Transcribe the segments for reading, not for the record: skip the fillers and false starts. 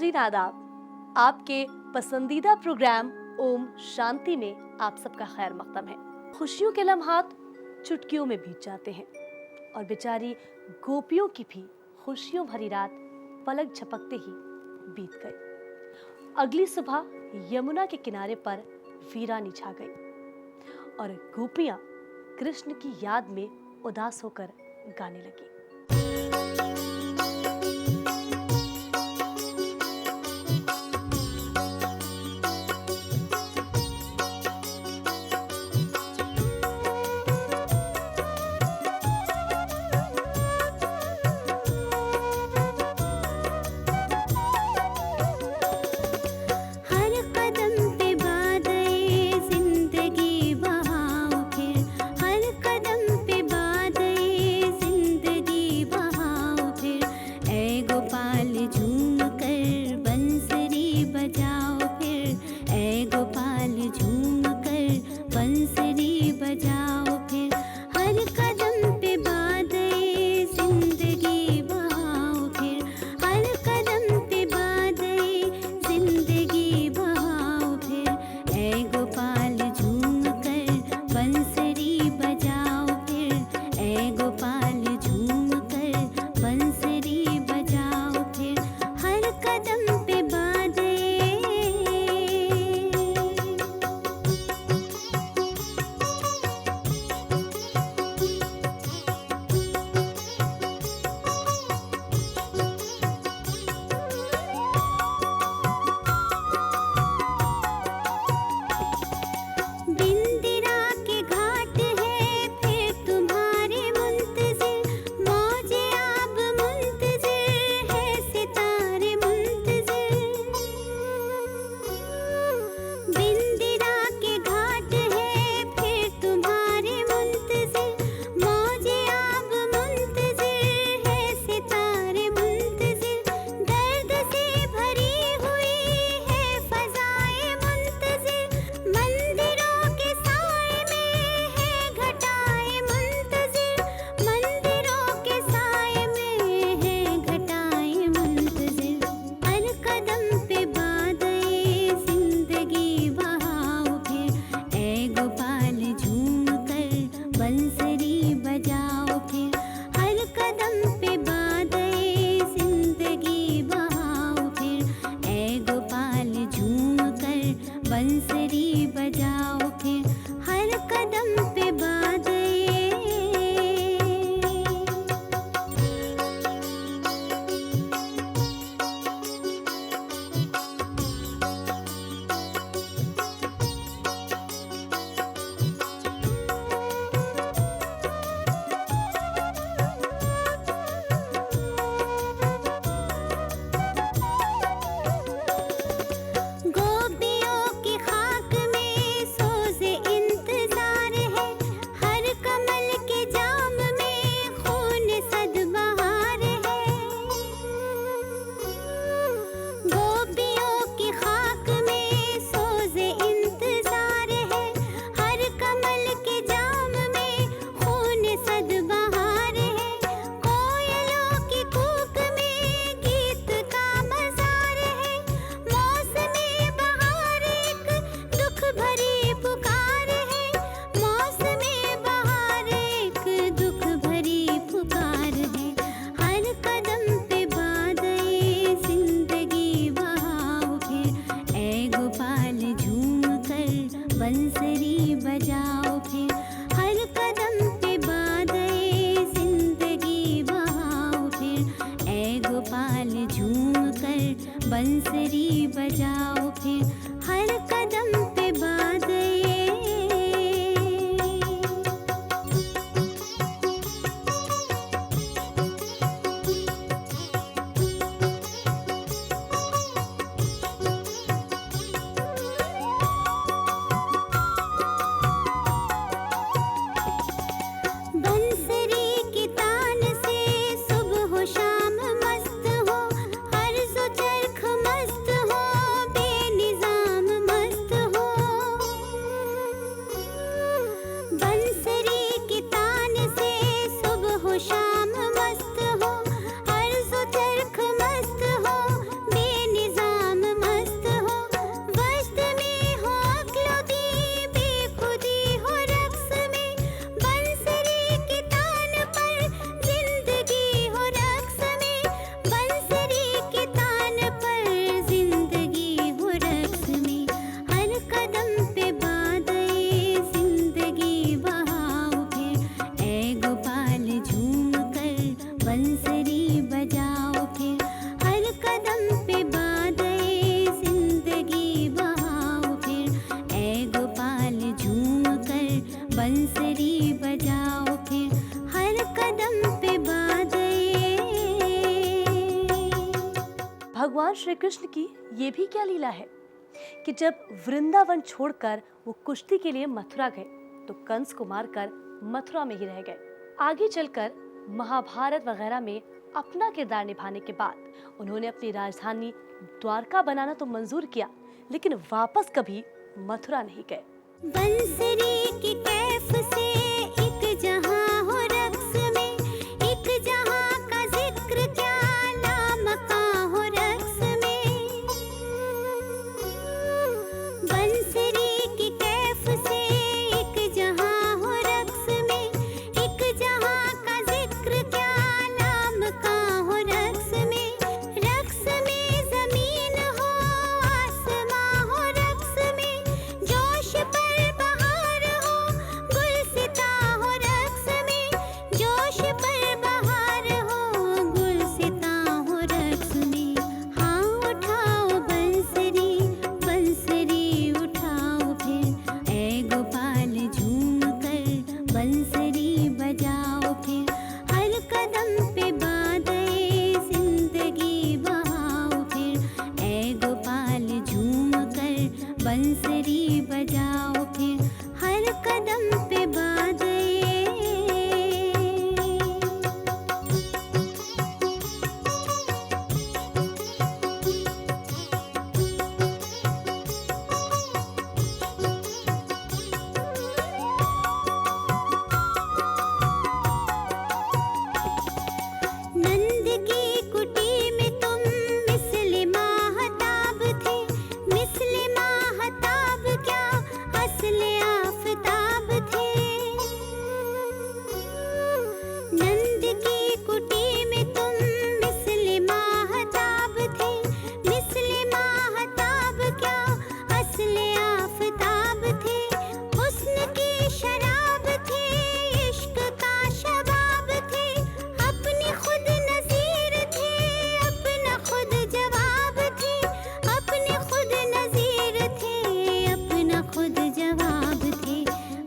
नाज़रीन आदाब, आपके पसंदीदा प्रोग्राम ओम शांति में आप सबका खैर मकदम है। खुशियों के लम्हात चुटकियों में बीत जाते हैं और बेचारी गोपियों की भी खुशियों भरी रात पलक झपकते ही बीत गई। अगली सुबह यमुना के किनारे पर वीरानी छा गई और गोपियां कृष्ण की याद में उदास होकर गाने लगी। बंसरी बजाओ फिर हर कदम पे बादे। बंसरी की तान से सुबह हो शाम मस्त हो, हर जो चरख मस्त हो, बेनिजाम मस्त भगवान श्री कृष्ण की ये भी क्या लीला है कि जब वृंदावन छोड़कर वो कुश्ती के लिए मथुरा गए तो कंस को मारकर मथुरा में ही रह गए। आगे चलकर महाभारत वगैरह में अपना किरदार निभाने के बाद उन्होंने अपनी राजधानी द्वारका बनाना तो मंजूर किया, लेकिन वापस कभी मथुरा नहीं गए। बंसरी की कैफ से एक जहां हो रक्स में, एक जहां का जिक्र क्या नाम का हो रक्स में। बंसरी की कैफ से एक जहां हो रक्स में, एक जहां का जिक्र क्या नाम का हो रक्स में। रक्स में जमीन हो आसमां हो रक्स में, जोश पर बहार हो गुलसिता हो रक्स में, जोश पर बहार हो गुलसिता हो रक्स में। हाँ उठाओ बंसरी, बंसरी उठाओ फिर, ऐ गोपाल झूम कर बंसरी बजाओ फिर। हर कदम पे बादए जिंदगी बहाओ फिर, ऐ गोपाल झूम कर बंसरी बजाओ फिर। हर कदम पे बादए। नंद की कुटी में तुम मिस्ले माहताब थे, मिस्ले माहताब क्या असले आफताब थे। नंद की कुटी में तुम मिस्ले माहताब थे, मिस्ले माहताब क्या असले आफताब थे। हुस्न की शराब थे, इश्क का शबाब थे, अपनी खुद नज़ीर थे, अपना खुद जवाब थे, अपने खुद नज़ीर थे, अपना खुद जवाब थे।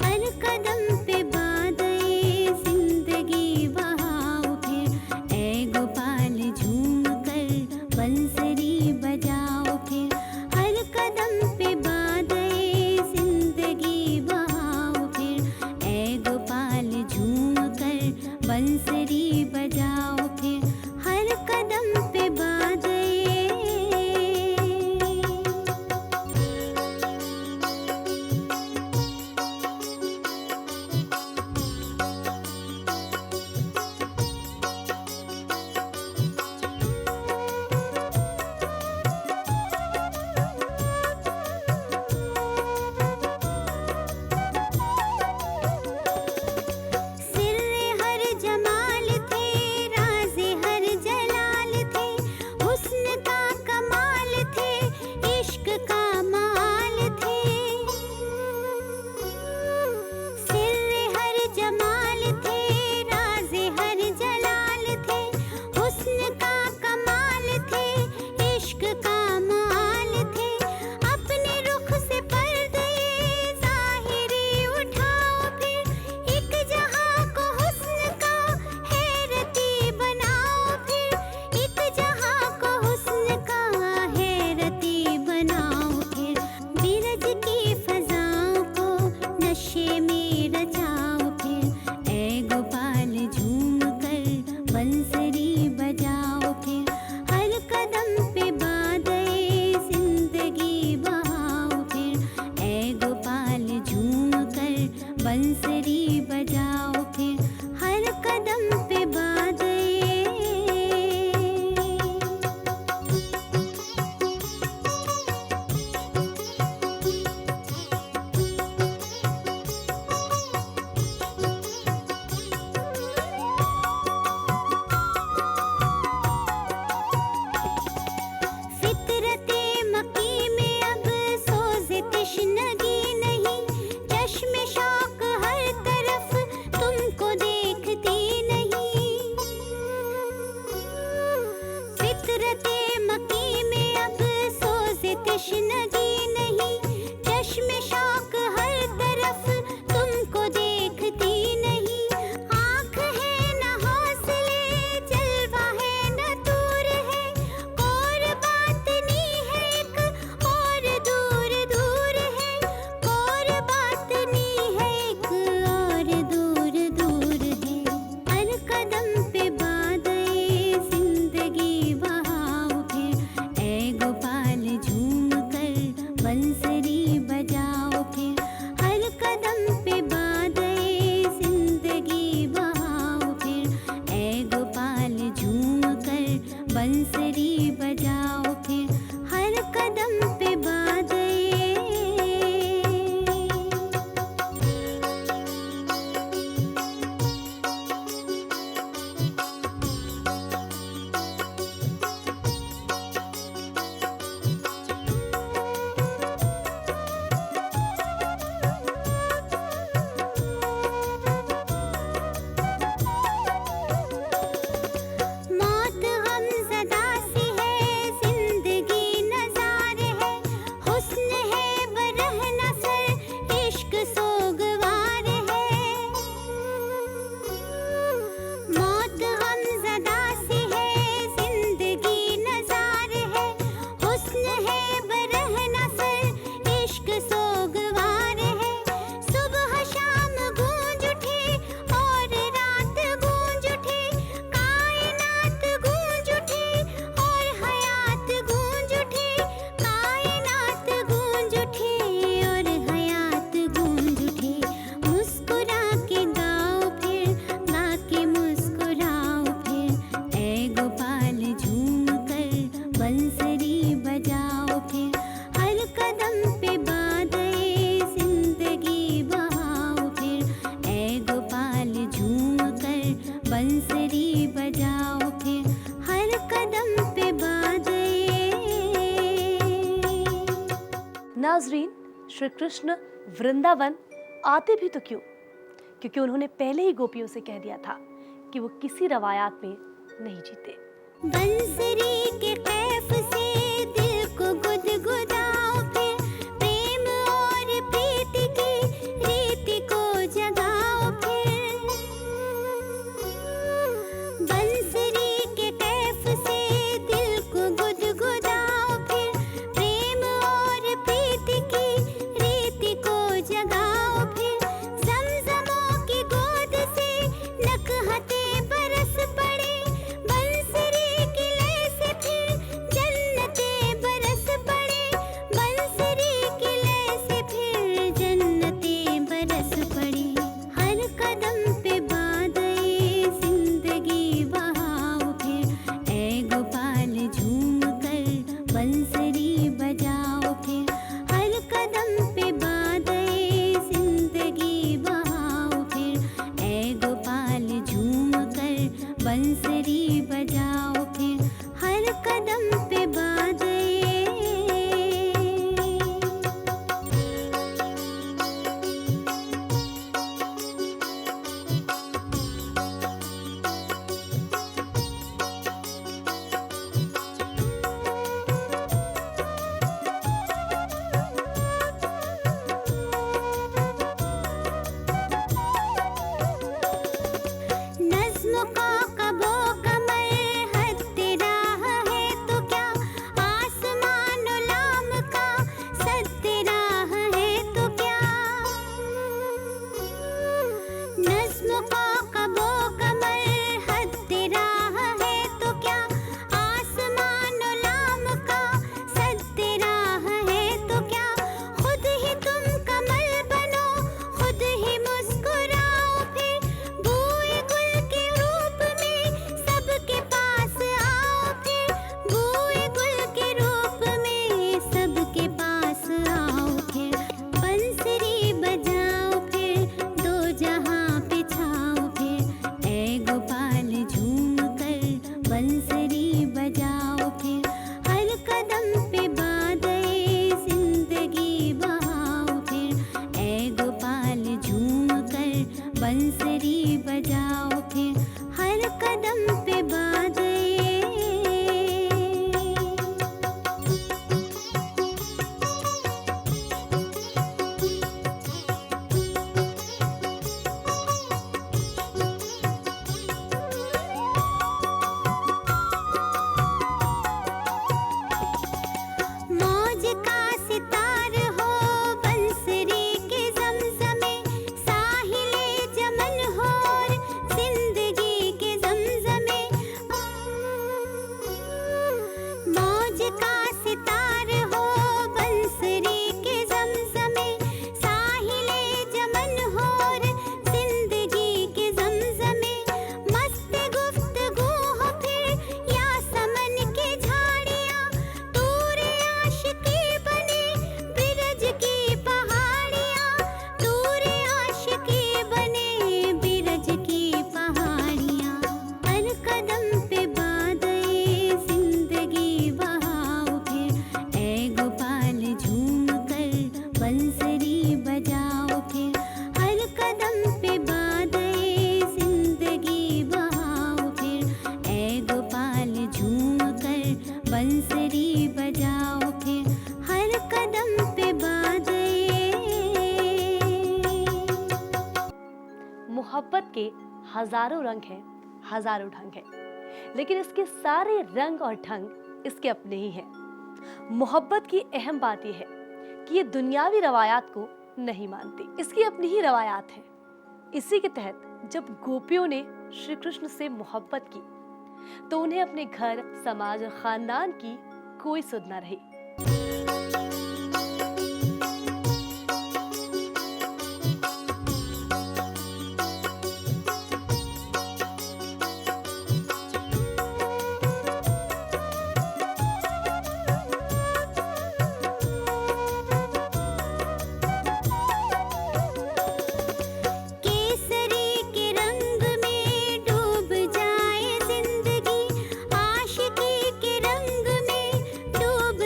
हर कदम पे बादए जिंदगी बहाओ फिर, ऐ गोपाल झूम कर बंसरी बजाओ फिर। हर कदम पे बादए जिंदगी बहाओ फिर, ऐ गोपाल झूम कर बंसरी बजाओ फिर। हर कदम पे बादए। सिर्रे हर जमाल थे, राज़े हर जलाल थे, हुस्न का कमाल थे, इश्क का माल थे। सिर्रे हर जमाल थे, राज़े हर जलाल थे, हुस्न का कमाल थे, इश्क का माल थे। अपने रुख से पर्दे ज़ाहिरी उठाओ फिर, एक जहां को हुस्न का हैरती बनाओ फिर, एक जहां को हुस्न का हैरती बनाओ फिर। बिरज की फज़ाओं को नशे में रचाओ फिर, ऐ गोपाल झूम कर बंसरी बजाओ फिर। हर कदम पे बादए जिंदगी बहाओ फिर, ऐ गोपाल झूम कर बंसरी बजाओ फिर। हर कदम पे बादए। फितरते मकी में अब सोज़े तिश्नगी नहीं, चश्मे शौक हर तरफ श्री कृष्ण वृंदावन आते भी तो क्यों? क्योंकि उन्होंने पहले ही गोपियों से कह दिया था कि वो किसी रवायात में नहीं जीते। बंसरी के कैफ से दिल को गुदगुदाओ, फिर प्रेम और प्रीति की रीति को जगाओ, फिर बंसरी के कैफ से दिल को गुदगुदाओ, फिर प्रेम और प्रीति की रीति को जगाओ, फिर ज़मज़मों की गोद से नकहते बरस पड़े, बंसरी की लय से फिर जन्नते बरस पड़े, बंसरी की लय से फिर जन्नते बरस पड़ी। हर कदम पे बादए जिंदगी बहाओ, फिर ऐ गोपाल झूम कर बंसरी बजाओ, फिर हर कदम पे बादए जिंदगी बहाओ, फिर ऐ गोपाल झूम कर बंसरी बजाओ, फिर हर कदम पे बादए। नज़्म का कबो कमर हद तेरा है तो क्या, आसमान लाम का सद तेरा है तो क्या, नज़्म का कबो कमर हद तेरा है तो क्या, आसमान लाम का सद तेरा है तो क्या, खुद ही तुम कमल बनो, खुद ही मुस्कुराओ, फिर बूए गुल के रूप में सबके पास आओ, फिर बूए गुल के रूप में सबके पास आओ, फिर बंसरी बजाओ, फिर दो जहां पे छाओ, फिर ऐ गोपाल झूम कर बंसरी बजाओ, फिर हर कदम पे बादए जिंदगी बहाओ, फिर ऐ गोपाल झूम कर बंसरी बजाओ, फिर हर कदम पे बादए। मौज का सितार हो बंसरी के ज़मज़मे, साहिले चमन हो और जिंदगी के ज़मज़मे, मौज का सितार हो बंसरी के ज़मज़मे, साहिले चमन हो और जिंदगी के ज़मज़मे, मस्त गुफ्तगू हो फिर या समन की झाड़ियाँ, तूरे आशिकी बने बिरज की पहाड़ियाँ, तूरे आशिकी बने बिरज की पहाड़ियाँ, हर कदम पे बादए जिंदगी बहाओ, फिर ऐ गोपाल झूम कर बंसरी बजाओ, फिर हर कदम पे बादए जिंदगी बहाओ, फिर ऐ गोपाल झूम कर बंसरी बजाओ, फिर हर कदम पे बादए। मोहब्बत के हजारों रंग हैं, हजारों ढंग हैं, लेकिन इसके सारे रंग और ढंग इसके अपने ही हैं। मोहब्बत की अहम बात यह है कि ये दुनियावी रवायात को नहीं मानती, इसकी अपनी ही रवायात है। इसी के तहत जब गोपियों ने श्री कृष्ण से मोहब्बत की तो उन्हें अपने घर, समाज और खानदान की कोई सुध न रही। डूब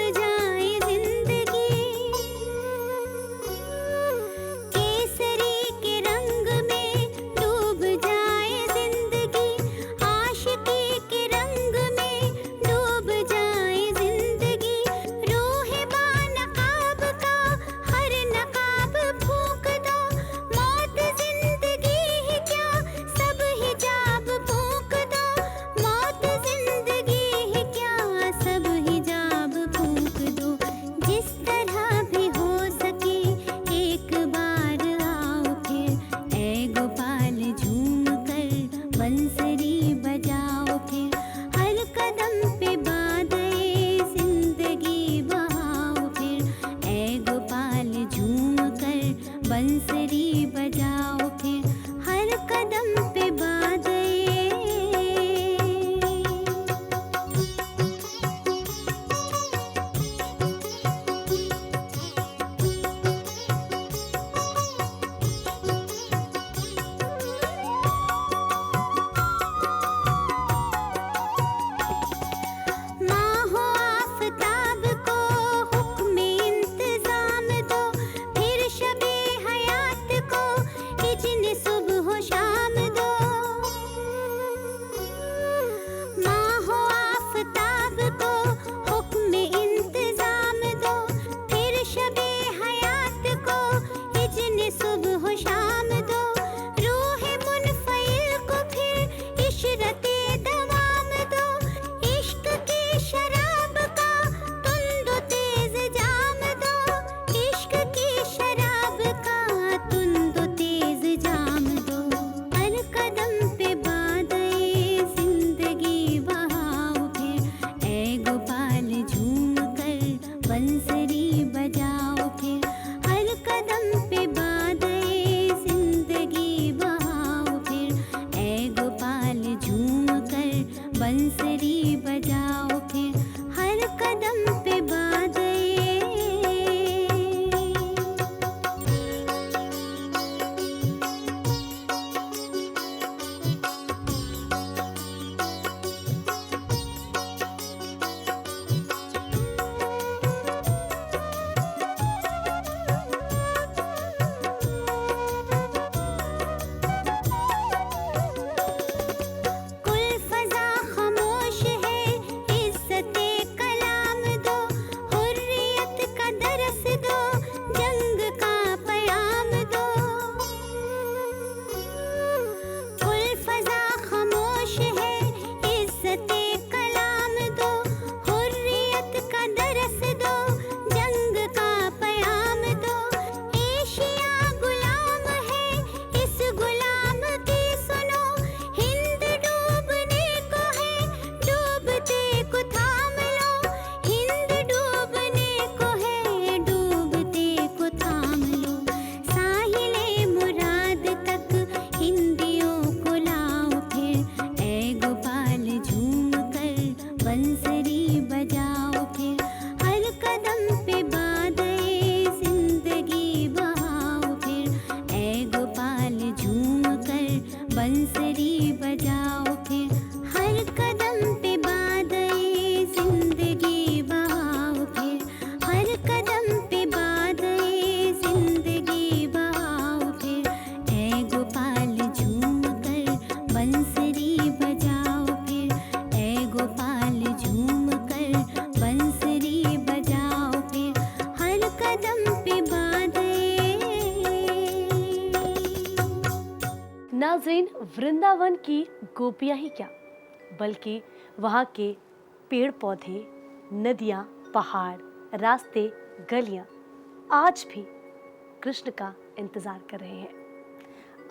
बंसरी बजाओ फिर हर कदम पे बाजे। माँ हो आफताब को हुक्म इंतजाम दो, फिर शबे हयात को इजन सुबह शाम दो। माँ हो आफताब को हुक्म इंतजाम दो, फिर शबे हयात को इजन सुबह शाम दो। रूह मुनफइल को फिर इशरते दवाम दो, इश्क की शराब का तुंदो तेज जाम दो, इश्क की शराब का तुंदो तेज जाम दो। हर कदम पे बादे जिंदगी बहाओ फिर, ऐ गोपाल झूम कर बंसरी बजाओ फिर। हर कदम पे बादे जिंदगी बहाओ फिर, ऐ गोपाल झूम कर बंसरी बजाओ फिर। हर कदम पे बादे। कुल फजा खामोश है, इज्जते कलाम दो, हुर्रियत का दरस दो, जंग का पयाम दो। कुल फजा खामोश है, इज्जते कलाम दो, हुर्रियत का दरस दो, जंग का पयाम दो। एशिया गुलाम है, इस गुलाम की सुनो, हिंद डूबने को है, डूबते को थाम लो। हिंद डूबने को है, डूबते को थाम लो। साहिले मुराद तक हिंदियों को लाओ फिर, ऐ गोपाल झूम कर बंसरी बजाओ फिर। हर कदम पे बादे जिंदगी बहाओ फिर, ऐ गोपाल झूम कर बंसरी बजाओ फिर। हर कदम पे बादे जिंदगी बहाओ फिर, हर कदम पे बादे जिंदगी बहाओ फिर, ऐ गोपाल झूम कर बंसरी बजाओ फिर। ऐ गोपाल झूम कर बंसरी बजाओ फिर। हर कदम पे बादे। नाज़रीन, वृंदावन की गोपियां ही क्या, बल्कि वहाँ के पेड़ पौधे, नदियाँ, पहाड़, रास्ते, गलियाँ आज भी कृष्ण का इंतजार कर रहे हैं।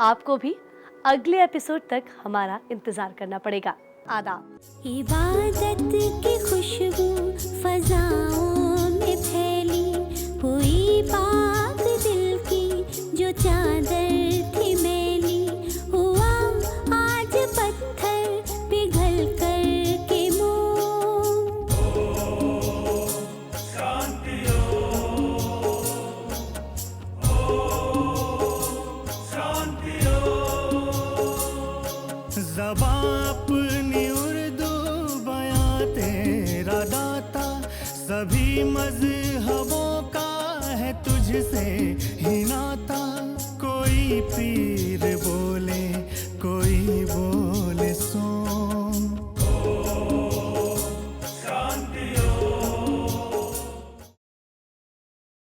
आपको भी अगले एपिसोड तक हमारा इंतजार करना पड़ेगा। आदाब। इबादत की खुशबू फजाओं में फैली, हुई पाक दिल की जो चाह